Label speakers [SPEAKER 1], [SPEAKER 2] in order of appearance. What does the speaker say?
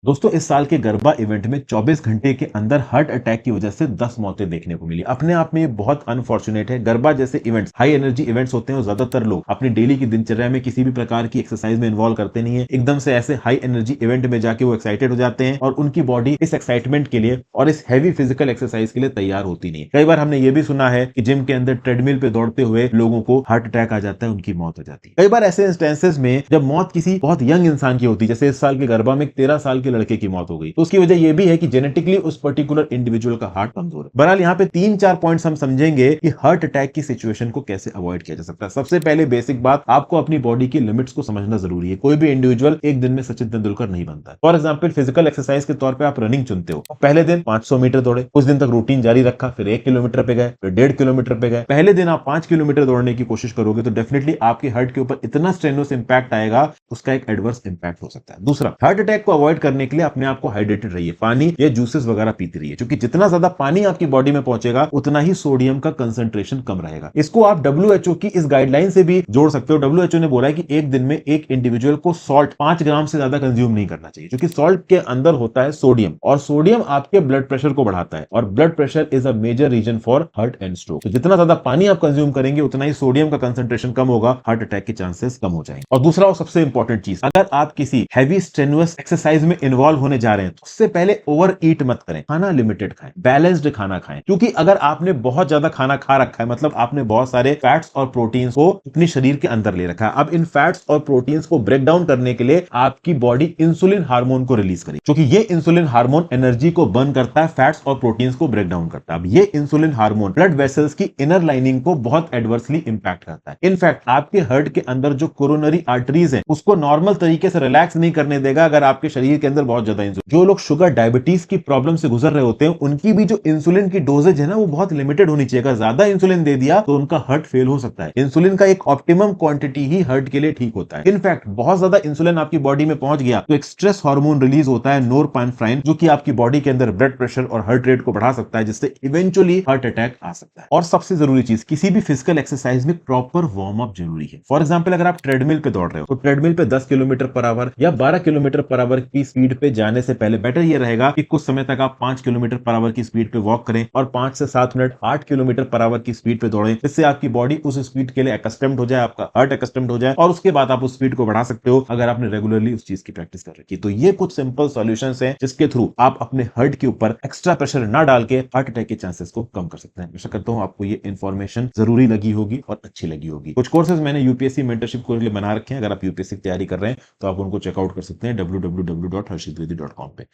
[SPEAKER 1] दोस्तों इस साल के गरबा इवेंट में 24 घंटे के अंदर हार्ट अटैक की वजह से 10 मौतें देखने को मिली। अपने आप में ये बहुत अनफॉर्चुनेट है। गरबा जैसे इवेंट्स हाई एनर्जी इवेंट्स होते हैं और ज्यादातर लोग अपनी डेली की दिनचर्या में किसी भी प्रकार की एक्सरसाइज में इन्वॉल्व करते नहीं है। एकदम से ऐसे हाई एनर्जी इवेंट में जाके वो एक्साइटेड हो जाते हैं और उनकी बॉडी इस एक्साइटमेंट के लिए और इस हैवी फिजिकल एक्सरसाइज के लिए तैयार होती नहीं है। कई बार हमने ये भी सुना है कि जिम के अंदर ट्रेडमिल पे दौड़ते हुए लोगों को हार्ट अटैक आ जाता है, उनकी मौत हो जाती है। कई बार ऐसे इंस्टेंसेस में जब मौत किसी बहुत यंग इंसान की होती है, जैसे इस साल के गरबा में एक 13 साल के लड़के की मौत हो गई, तो उसकी वजह यह भी है कि जेनेटिकली उस पर्टिकुलर इंडिविजुअल का हार्ट कमजोर है। बहरहाल यहाँ पे 3-4 पॉइंट्स हम समझेंगे कि हार्ट अटैक की सिचुएशन को कैसे अवॉइड किया जा सकता है। सबसे पहले बेसिक बात, आपको अपनी बॉडी की लिमिट्स को समझना जरूरी है। कोई भी इंडिविजुअल एक दिन में सचिन तेंदुलकर नहीं बनता है। फॉर एग्जाम्पल फिजिकल एक्सरसाइज के तौर पर आप रनिंग चुनते हो, पहले दिन 500 मीटर दौड़े, कुछ दिन तक रूटीन जारी रखा, फिर 1 किलोमीटर पे गए, फिर 1.5 किलोमीटर पे गए। पहले दिन आप 5 किलोमीटर दौड़ने की कोशिश करोगे तो डेफिनेटली आपके हार्ट के ऊपर इतना स्ट्रेनस इंपैक्ट आएगा, उसका एक एडवर्स इंपैक्ट हो सकता है। दूसरा, हार्ट अटैक को अवॉइड करने के लिए अपने आप को हाइड्रेटेड रहिए, पानी या जूसेस वगैरह पीती रहिए, क्योंकि जितना ज्यादा पानी आपकी बॉडी में पहुंचेगा उतना ही सोडियम का कंसंट्रेशन कम रहेगा। इसको आप डब्ल्यूएचओ की इस गाइडलाइन से भी जोड़ सकते हो। डब्ल्यूएचओ ने बोला है कि एक दिन में एक इंडिविजुअल को सॉल्ट 5 ग्राम से ज्यादा कंज्यूम नहीं करना चाहिए, क्योंकि सॉल्ट के अंदर होता है सोडियम और सोडियम आपके ब्लड प्रेशर को बढ़ाता है और blood pressure is a major reason for heart and stroke. तो जितना ज्यादा पानी आप कंज्यूम करेंगे उतना ही सोडियम का कंसंट्रेशन कम होगा, हार्ट अटैक के चांसेस कम हो जाएंगे। और दूसरा और सबसे इंपॉर्टेंट चीज, अगर आप किसी हैवी स्ट्रेनुअस एक्सरसाइज में इन्वॉल्व होने जा रहे हैं तो उससे पहले ओवर ईट मत करें। खाना लिमिटेड खाएं, बैलेंस्ड खाना खाएं, क्योंकि अगर आपने बहुत ज्यादा खाना खा रखा है मतलब आपने बहुत सारे फैट्स और प्रोटीन्स को अपने शरीर के अंदर ले रखा है। अब इन फैट्स और प्रोटीन्स को ब्रेक डाउन करने के लिए आपकी बॉडी इंसुलिन हार्मोन को रिलीज करेगी, क्योंकि ये इंसुलिन हार्मोन एनर्जी को बर्न करता है, फैट्स और प्रोटीन्स को ब्रेक डाउन करता है। अब ये इंसुलिन हार्मोन ब्लड वेसल्स की इनर लाइनिंग को बहुत एडवर्सली इंपैक्ट करता है। इनफैक्ट आपके हार्ट के अंदर जो कोरोनरी आर्टरीज है उसको नॉर्मल तरीके से रिलैक्स नहीं करने देगा अगर आपके शरीर के अंदर बहुत ज्यादा इंसुलिन। जो लोग शुगर डायबिटीज की प्रॉब्लम से गुजर रहे होते हैं उनकी भी जो इंसुलिन की डोजेज है ना वो बहुत लिमिटेड होनी चाहिए। अगर ज्यादा इंसुलिन दे दिया तो उनका हार्ट फेल हो सकता है। इंसुलिन का एक ऑप्टिमम क्वांटिटी ही हार्ट के लिए ठीक होता है। इनफैक्ट बहुत ज्यादा इंसुलिन आपकी बॉडी में पहुंच गया तो एक स्ट्रेस हार्मोन रिलीज होता है नोरपेनेफ्राइन, जो कि आपकी बॉडी के अंदर ब्लड प्रेशर और हार्ट रेट को बढ़ा सकता है, जिससे इवेंचुअली हार्ट अटैक आ सकता है। और सबसे जरूरी चीज, किसी भी फिजिकल एक्सरसाइज में प्रॉपर वार्म अप जरूरी है। फॉर एग्जाम्पल अगर आप ट्रेडमिल पे दौड़ रहे हो तो ट्रेडमिल पे 10 किलोमीटर पर आवर या 12 किलोमीटर पर आवर की स्पीड पे जाने से पहले बेटर यह रहेगा कि कुछ समय तक आप 5 किलोमीटर पर आवर की स्पीड पे वॉक करें और 5 से 7 मिनट 8 किलोमीटर पर आवर की स्पीड पे दौड़ें, जिससे आपकी बॉडी उस स्पीड के लिए अकस्टम्ड हो जाए, आपका हार्ट अकस्टम्ड हो जाए और उसके बाद आप उस स्पीड को बढ़ा सकते हो अगर आपने रेगुलरली उस चीज की प्रैक्टिस कर रखी है। तो ये कुछ सिंपल सॉल्यूशंस हैं जिसके थ्रू आप अपने हार्ट के ऊपर एक्स्ट्रा प्रेशर ना डाल के हार्ट अटैक के चांसेस को कम कर सकते हैं। आशा करता हूं आपको ये इंफॉर्मेशन जरूरी लगी होगी और अच्छी लगी होगी। कुछ कोर्सेज मैंने यूपीएससी मेंटरशिप कोर्स के लिए बना रखे हैं, अगर आप यूपीएससी की तैयारी कर रहे हैं तो आप उनको चेकआउट कर सकते हैं www.harshitdwedi.com पे।